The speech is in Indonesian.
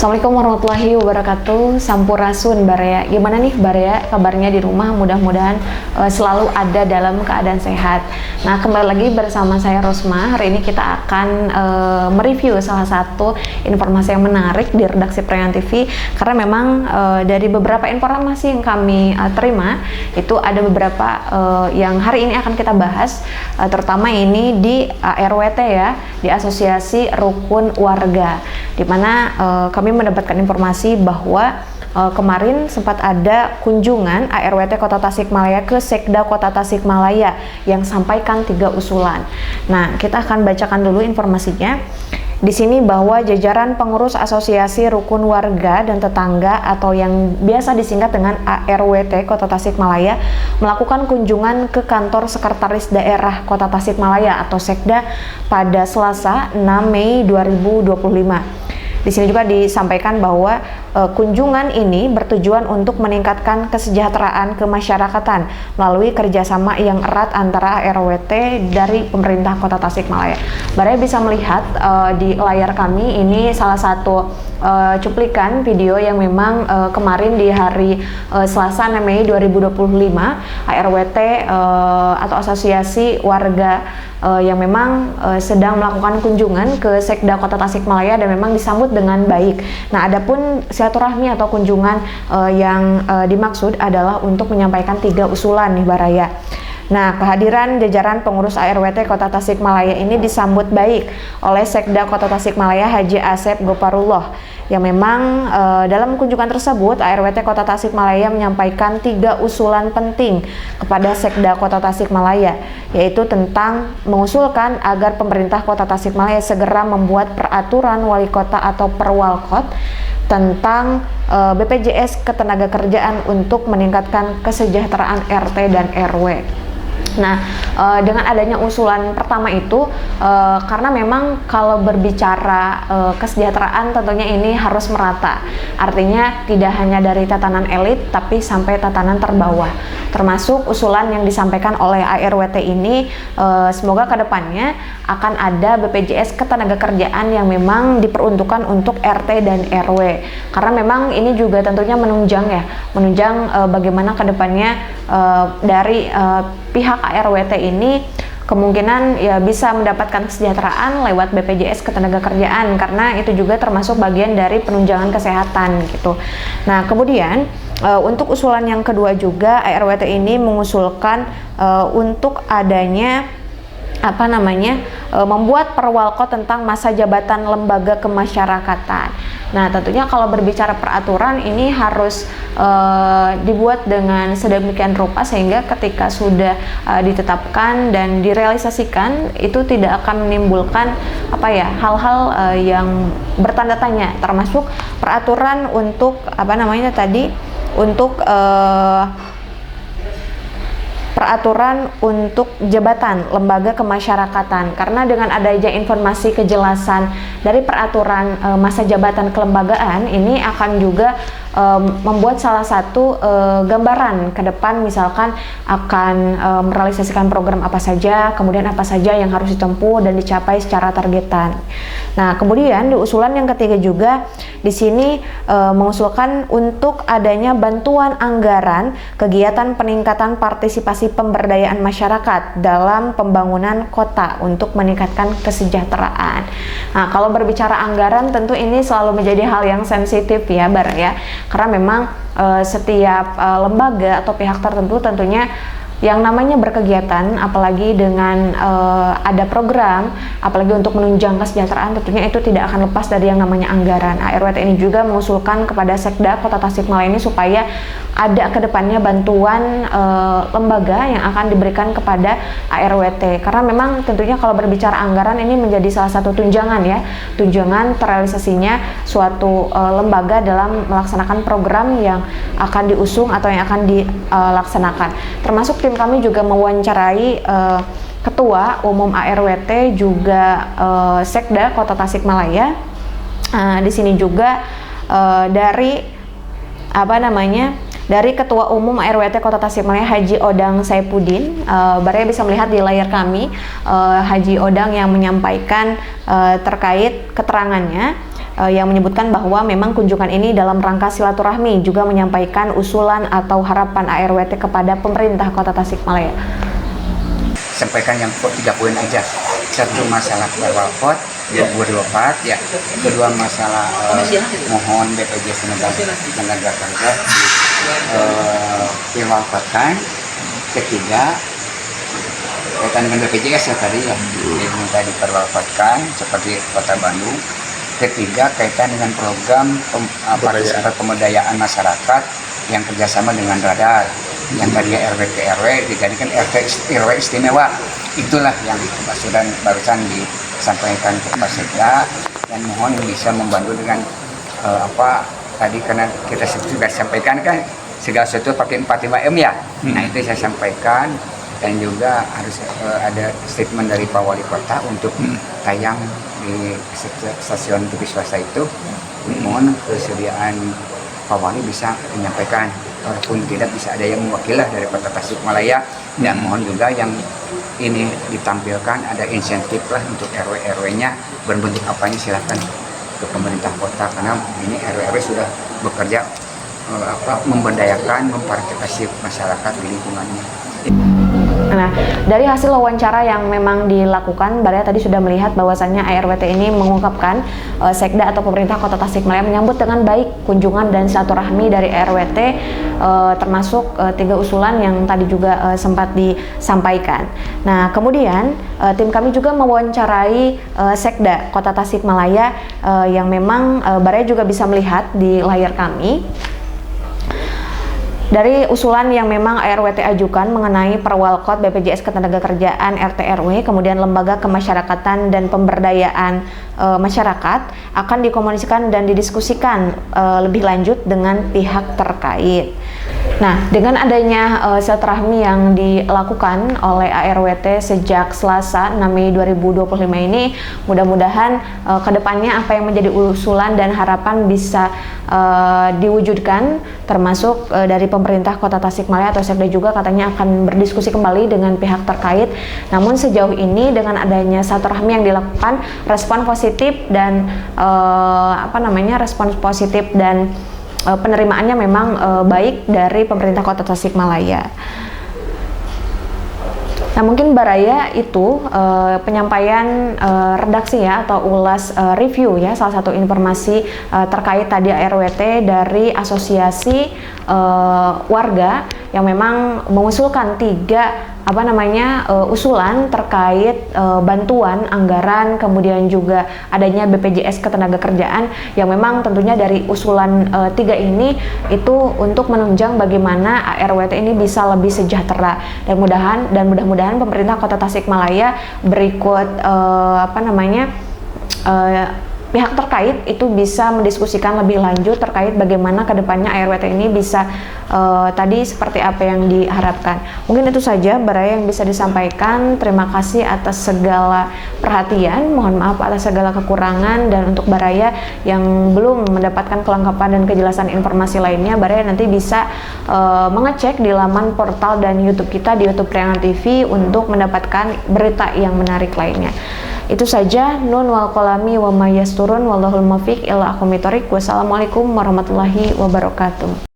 Assalamualaikum warahmatullahi wabarakatuh. Sampurasun Baraya. Gimana nih Baraya kabarnya di rumah? Mudah-mudahan selalu ada dalam keadaan sehat. Nah, kembali lagi bersama saya Rosma. Hari ini kita akan mereview salah satu informasi yang menarik di redaksi Prian TV, karena memang dari beberapa informasi yang kami terima itu ada beberapa yang hari ini akan kita bahas, terutama ini di ARWT ya, di Asosiasi Rukun Warga, di mana kami mendapatkan informasi bahwa kemarin sempat ada kunjungan ARWT Kota Tasikmalaya ke Sekda Kota Tasikmalaya yang sampaikan 3 usulan. Nah, kita akan bacakan dulu informasinya. Di sini bahwa jajaran pengurus Asosiasi Rukun Warga dan Tetangga atau yang biasa disingkat dengan ARWT Kota Tasikmalaya melakukan kunjungan ke kantor Sekretaris Daerah Kota Tasikmalaya atau Sekda pada Selasa 6 Mei 2025. Di sini juga disampaikan bahwa kunjungan ini bertujuan untuk meningkatkan kesejahteraan kemasyarakatan melalui kerjasama yang erat antara RWT dari pemerintah Kota Tasikmalaya. Baraya bisa melihat di layar kami ini salah satu cuplikan video yang memang kemarin di hari Selasa 6 Mei 2025 ARWT atau Asosiasi Warga yang memang sedang melakukan kunjungan ke Sekda Kota Tasikmalaya dan memang disambut dengan baik. Nah, adapun silaturahmi atau kunjungan yang dimaksud adalah untuk menyampaikan 3 usulan nih Baraya. Nah, kehadiran jajaran pengurus ARWT Kota Tasikmalaya ini disambut baik oleh Sekda Kota Tasikmalaya Haji Asep Goparullah, yang memang dalam kunjungan tersebut ARWT Kota Tasikmalaya menyampaikan 3 usulan penting kepada Sekda Kota Tasikmalaya, yaitu tentang mengusulkan agar pemerintah Kota Tasikmalaya segera membuat peraturan wali kota atau perwalkot tentang BPJS Ketenagakerjaan untuk meningkatkan kesejahteraan RT dan RW. Nah, dengan adanya usulan pertama itu, karena memang kalau berbicara kesejahteraan tentunya ini harus merata. Artinya tidak hanya dari tatanan elit, tapi sampai tatanan terbawah. Termasuk usulan yang disampaikan oleh ARWT ini, semoga kedepannya akan ada BPJS Ketenagakerjaan yang memang diperuntukkan untuk RT dan RW. Karena memang ini juga tentunya menunjang bagaimana kedepannya dari pihak ARWT ini kemungkinan ya bisa mendapatkan kesejahteraan lewat BPJS Ketenagakerjaan, karena itu juga termasuk bagian dari penunjangan kesehatan gitu. Nah, kemudian untuk usulan yang kedua juga ARWT ini mengusulkan untuk adanya membuat perwalkot tentang masa jabatan lembaga kemasyarakatan. Nah, tentunya kalau berbicara peraturan ini harus dibuat dengan sedemikian rupa sehingga ketika sudah ditetapkan dan direalisasikan itu tidak akan menimbulkan hal-hal yang bertanda tanya, termasuk peraturan untuk peraturan untuk jabatan lembaga kemasyarakatan, karena dengan adanya informasi kejelasan dari peraturan masa jabatan kelembagaan ini akan juga membuat salah satu gambaran ke depan, misalkan akan merealisasikan program apa saja, kemudian apa saja yang harus ditempuh dan dicapai secara targetan. Nah, kemudian di usulan yang ketiga juga di sini mengusulkan untuk adanya bantuan anggaran kegiatan peningkatan partisipasi pemberdayaan masyarakat dalam pembangunan kota untuk meningkatkan kesejahteraan. Nah, kalau berbicara anggaran tentu ini selalu menjadi hal yang sensitif ya Baraya, karena memang setiap lembaga atau pihak tertentu tentunya yang namanya berkegiatan, apalagi dengan ada program, apalagi untuk menunjang kesejahteraan, tentunya itu tidak akan lepas dari yang namanya anggaran. ARWT ini juga mengusulkan kepada Sekda Kota Tasikmalaya ini supaya ada kedepannya bantuan lembaga yang akan diberikan kepada ARWT, karena memang tentunya kalau berbicara anggaran ini menjadi salah satu tunjangan terrealisasinya suatu lembaga dalam melaksanakan program yang akan diusung atau yang akan dilaksanakan. Termasuk tim kami juga mewawancarai Ketua Umum ARWT juga Sekda Kota Tasikmalaya. Di sini juga dari Ketua Umum ARWT Kota Tasikmalaya Haji Odang Saipuddin. Baraya bisa melihat di layar kami Haji Odang yang menyampaikan terkait keterangannya yang menyebutkan bahwa memang kunjungan ini dalam rangka silaturahmi, juga menyampaikan usulan atau harapan ARWT kepada pemerintah Kota Tasikmalaya. Sampaikan yang 3 poin aja. Satu, masalah berwalkot 2024 ya. Kedua, masalah mohon BPJS tenaga kerja diwakilkan. Ketiga, kaitan dengan BPJS ya tadi ya, yang minta diperwalkotkan seperti Kota Bandung. Ketiga, kaitan dengan program partisipasi pemberdayaan masyarakat yang kerjasama dengan radar, yang tadinya RW ke RW dijadikan RW istimewa. Itulah yang barusan disampaikan ke Pak Sekda, dan mohon bisa membantu dengan tadi, karena kita sudah sampaikan kan segala sesuatu pakai 45M ya. Nah, itu saya sampaikan, dan juga harus ada statement dari Pak Wali Kota untuk tayang di stasiun TV swasta itu. Mohon kesediaan Pak Wali bisa menyampaikan, walaupun tidak bisa ada yang mewakili dari Kota Tasikmalaya, dan mohon juga yang ini ditampilkan ada insentif lah untuk RW-RW-nya, berbentuk apanya silakan ke pemerintah kota, karena ini RW-RW sudah bekerja memberdayakan, mempartisipasi masyarakat di lingkungannya. Nah, dari hasil wawancara yang memang dilakukan, Baraya tadi sudah melihat bahwasannya ARWT ini mengungkapkan Sekda atau pemerintah Kota Tasikmalaya menyambut dengan baik kunjungan dan silaturahmi dari ARWT, termasuk 3 usulan yang tadi juga sempat disampaikan. Nah, kemudian tim kami juga mewawancarai Sekda Kota Tasikmalaya yang memang Baraya juga bisa melihat di layar kami. Dari usulan yang memang ARWT ajukan mengenai perwalkot BPJS Ketenagakerjaan RT/RW, kemudian lembaga kemasyarakatan dan pemberdayaan masyarakat akan dikomunikasikan dan didiskusikan lebih lanjut dengan pihak terkait. Nah, dengan adanya silaturahmi yang dilakukan oleh ARWT sejak Selasa 6 Mei 2025 ini, mudah-mudahan kedepannya apa yang menjadi usulan dan harapan bisa diwujudkan, termasuk dari pemerintah Kota Tasikmalaya atau Sekda juga katanya akan berdiskusi kembali dengan pihak terkait. Namun sejauh ini dengan adanya silaturahmi yang dilakukan, respon positif dan penerimaannya memang baik dari pemerintah Kota Tasikmalaya. Nah, mungkin Baraya itu penyampaian redaksi ya, atau ulas review ya, salah satu informasi terkait tadi ARWT dari asosiasi warga yang memang mengusulkan 3 usulan terkait bantuan anggaran, kemudian juga adanya BPJS Ketenagakerjaan, yang memang tentunya dari usulan 3 ini itu untuk menunjang bagaimana ARWT ini bisa lebih sejahtera, dan mudah-mudahan pemerintah Kota Tasikmalaya berikut pihak terkait itu bisa mendiskusikan lebih lanjut terkait bagaimana kedepannya ARWT ini bisa tadi seperti apa yang diharapkan. Mungkin itu saja Baraya yang bisa disampaikan. Terima kasih atas segala perhatian, mohon maaf atas segala kekurangan, dan untuk Baraya yang belum mendapatkan kelengkapan dan kejelasan informasi lainnya, Baraya nanti bisa mengecek di laman portal dan YouTube kita di YouTube Priangan TV untuk mendapatkan berita yang menarik lainnya. Itu saja, nun wal kolami wa mayasturun wallahul muwaffiq ila aqwamit thoriq. Wassalamualaikum warahmatullahi wabarakatuh.